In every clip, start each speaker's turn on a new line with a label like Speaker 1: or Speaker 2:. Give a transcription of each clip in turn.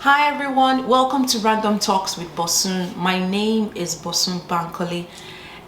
Speaker 1: Hi everyone, welcome to Random Talks with Bosun. My name is Bosun Bankole,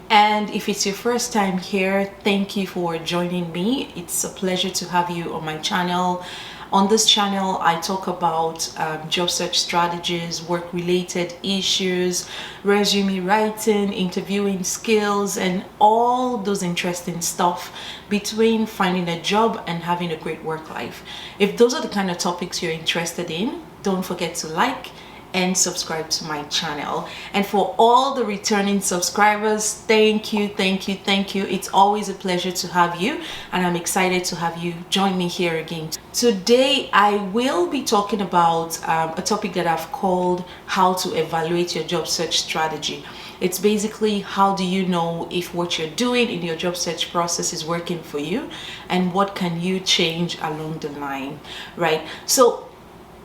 Speaker 1: and if it's your first time here, thank you for joining me. It's a pleasure to have you on my channel. On this channel, I talk about job search strategies, work-related issues, resume writing, interviewing skills, and all those interesting stuff between finding a job and having a great work life. If those are the kind of topics you're interested in, don't forget to like and subscribe to my channel. And for all the returning subscribers, thank you. It's always a pleasure to have you, and I'm excited to have you join me here again. Today I will be talking about a topic that I've called how to evaluate your job search strategy. It's basically, how do you know if what you're doing in your job search process is working for you, and what can you change along the line, right? So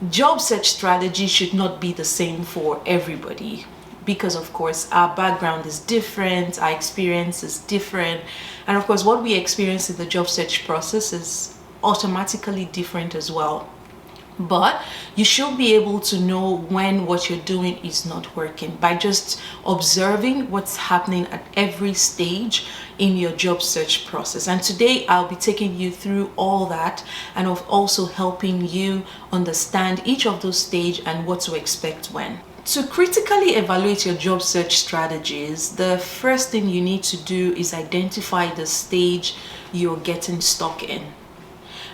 Speaker 1: job search strategy should not be the same for everybody, because of course our background is different, our experience is different, and of course what we experience in the job search process is automatically different as well. But you should be able to know when what you're doing is not working by just observing what's happening at every stage in your job search process. And today I'll be taking you through all that, and of also helping you understand each of those stages and what to expect when. To critically evaluate your job search strategies, the first thing you need to do is identify the stage you're getting stuck in.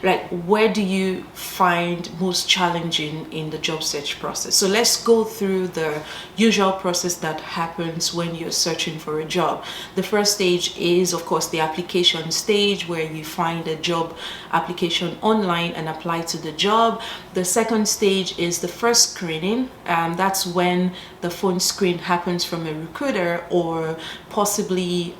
Speaker 1: Like, where do you find most challenging in the job search process? So let's go through the usual process that happens when you're searching for a job. The first stage is, of course, the application stage, where you find a job application online and apply to the job. The second stage is the first screening. That's when the phone screen happens from a recruiter, or possibly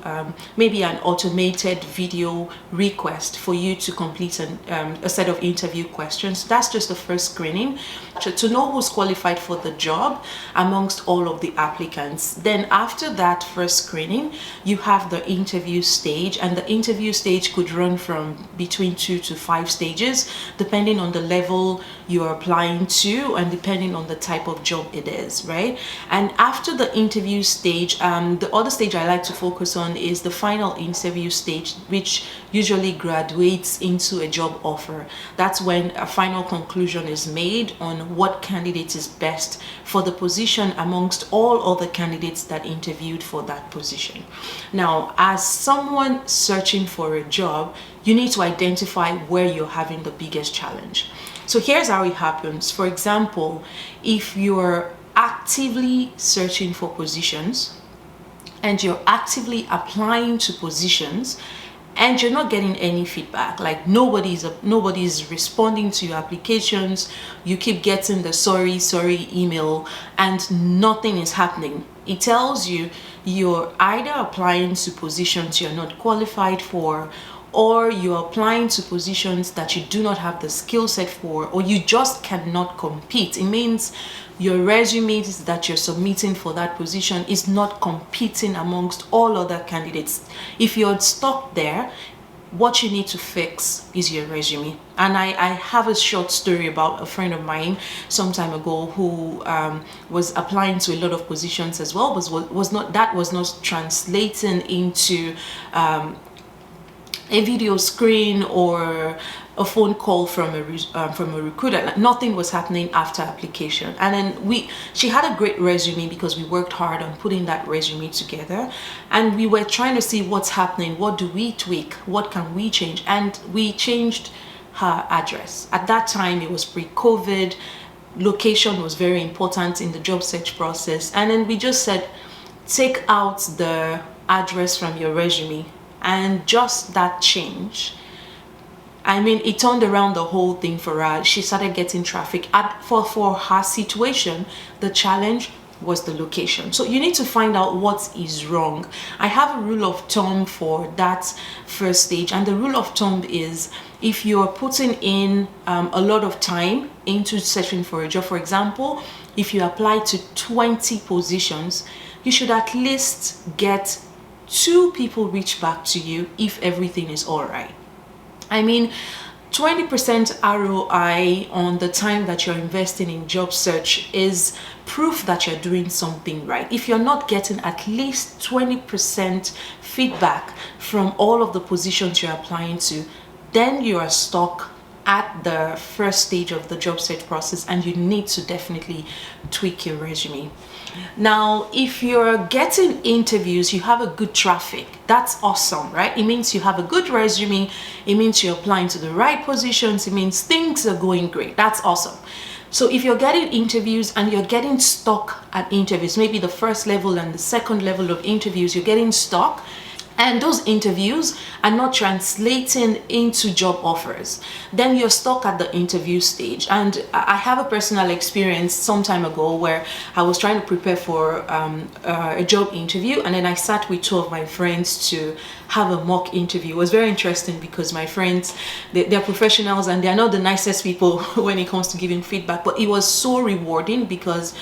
Speaker 1: maybe an automated video request for you to complete a set of interview questions. That's just the first screening to know who's qualified for the job amongst all of the applicants. Then after that first screening, you have the interview stage, and the interview stage could run from between 2 to 5 stages depending on the level you're applying to and depending on the type of job it is, right? And after the interview stage, the other stage I like to focus on is the final interview stage, which usually graduates into a job offer. That's when a final conclusion is made on what candidate is best for the position amongst all other candidates that interviewed for that position. Now, as someone searching for a job, you need to identify where you're having the biggest challenge. So here's how it happens. For example, if you're actively searching for positions and you're actively applying to positions and you're not getting any feedback, like nobody's responding to your applications, you keep getting the sorry email and nothing is happening, it tells you you're either applying to positions you're not qualified for, or you're applying to positions that you do not have the skill set for, or you just cannot compete. It means your resumes that you're submitting for that position is not competing amongst all other candidates. If you're stuck there, what you need to fix is your resume. And I have a short story about a friend of mine some time ago who was applying to a lot of positions as well, but was not translating into a video screen or a phone call from a recruiter. Like, nothing was happening after application. And then she had a great resume because we worked hard on putting that resume together, and we were trying to see what's happening, what do we tweak, what can we change. And we changed her address. At that time, it was pre-COVID, location was very important in the job search process, and then we just said, take out the address from your resume. And just that change, I mean, it turned around the whole thing for her. She started getting traffic. For her situation, the challenge was the location. So you need to find out what is wrong. I have a rule of thumb for that first stage, and the rule of thumb is, if you're putting in a lot of time into searching for a job, for example, if you apply to 20 positions, you should at least get 2 people reach back to you if everything is all right. I mean, 20% ROI on the time that you're investing in job search is proof that you're doing something right. If you're not getting at least 20% feedback from all of the positions you're applying to, then you are stuck at the first stage of the job search process, and you need to definitely tweak your resume. Now, if you're getting interviews, you have a good traffic, that's awesome, right? It means you have a good resume, it means you're applying to the right positions, it means things are going great. That's awesome. So if you're getting interviews and you're getting stuck at interviews, maybe the first level and the second level of interviews, you're getting stuck, and those interviews are not translating into job offers, then you're stuck at the interview stage. And I have a personal experience some time ago where I was trying to prepare for a job interview, and then I sat with two of my friends to have a mock interview. It was very interesting because my friends, they're professionals and they're not the nicest people when it comes to giving feedback, but it was so rewarding because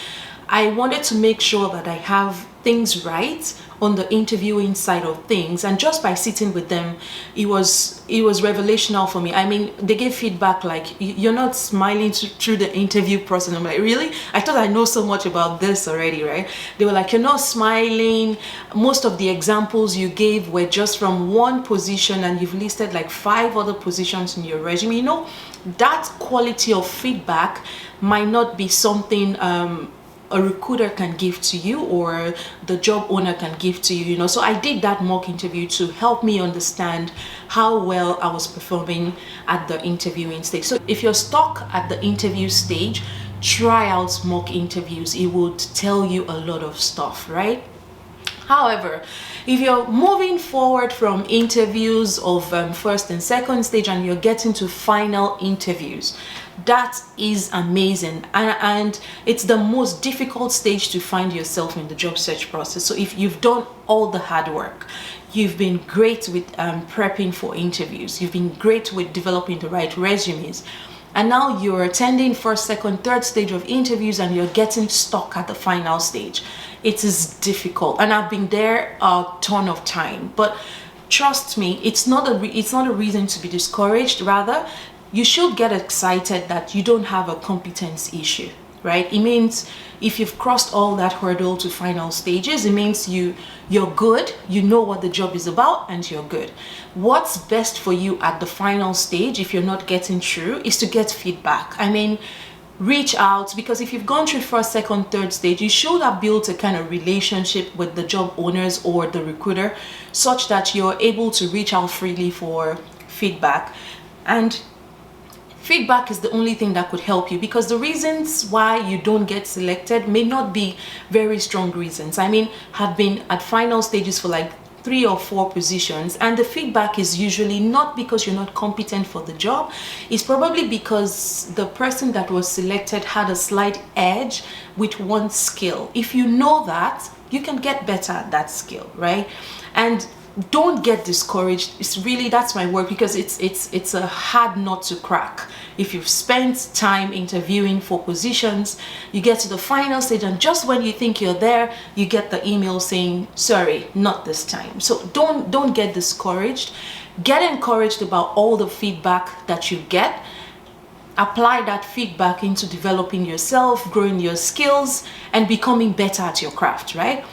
Speaker 1: I wanted to make sure that I have things right on the interviewing side of things, and just by sitting with them, it was revelational for me. I mean, they gave feedback like, you're not smiling through the interview process. I'm like, really? I thought I know so much about this already, right? They were like, you're not smiling. Most of the examples you gave were just from one position, and you've listed like 5 other positions in your resume. You know, that quality of feedback might not be something a recruiter can give to you or the job owner can give to you, you know. So I did that mock interview to help me understand how well I was performing at the interviewing stage. So if you're stuck at the interview stage, try out mock interviews. It would tell you a lot of stuff, right? However, if you're moving forward from interviews of first and second stage and you're getting to final interviews, that is amazing, and it's the most difficult stage to find yourself in the job search process. So if you've done all the hard work, you've been great with prepping for interviews, you've been great with developing the right resumes, and now you're attending first, second, third stage of interviews and you're getting stuck at the final stage, it is difficult. And I've been there a ton of time, but trust me, it's not a reason to be discouraged. Rather, you should get excited that you don't have a competence issue, right? It means if you've crossed all that hurdle to final stages, it means you're good, you know what the job is about, and you're good. What's best for you at the final stage, if you're not getting through, is to get feedback. I mean, reach out, because if you've gone through first, second, third stage, you should have built a kind of relationship with the job owners or the recruiter such that you're able to reach out freely for feedback. And feedback is the only thing that could help you, because the reasons why you don't get selected may not be very strong reasons. I mean, have been at final stages for like 3 or 4 positions, and the feedback is usually not because you're not competent for the job. It's probably because the person that was selected had a slight edge with one skill. If you know that, you can get better at that skill, right? And don't get discouraged. It's really, that's my word, because it's a hard nut to crack. If you've spent time interviewing for positions, you get to the final stage, and just when you think you're there, you get the email saying, sorry, not this time. So don't get discouraged. Get encouraged about all the feedback that you get. Apply that feedback into developing yourself, growing your skills, and becoming better at your craft, right?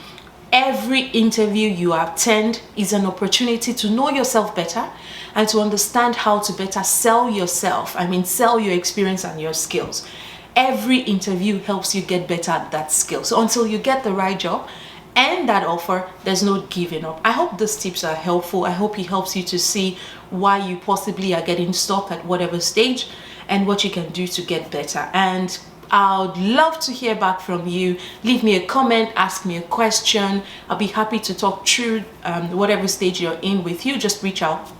Speaker 1: Every interview you attend is an opportunity to know yourself better and to understand how to better sell yourself. I mean, sell your experience and your skills. Every interview helps you get better at that skill. So until you get the right job and that offer, there's no giving up. I hope these tips are helpful. I hope it helps you to see why you possibly are getting stuck at whatever stage and what you can do to get better. And I would love to hear back from you. Leave me a comment, ask me a question. I'll be happy to talk through whatever stage you're in with you. Just reach out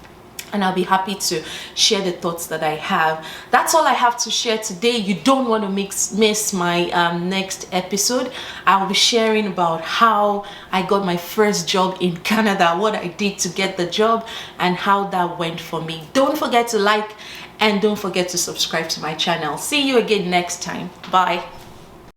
Speaker 1: and I'll be happy to share the thoughts that I have. That's all I have to share today. You don't want to miss my next episode. I'll be sharing about how I got my first job in Canada, what I did to get the job, and how that went for me. Don't forget to like and don't forget to subscribe to my channel. See you again next time. Bye.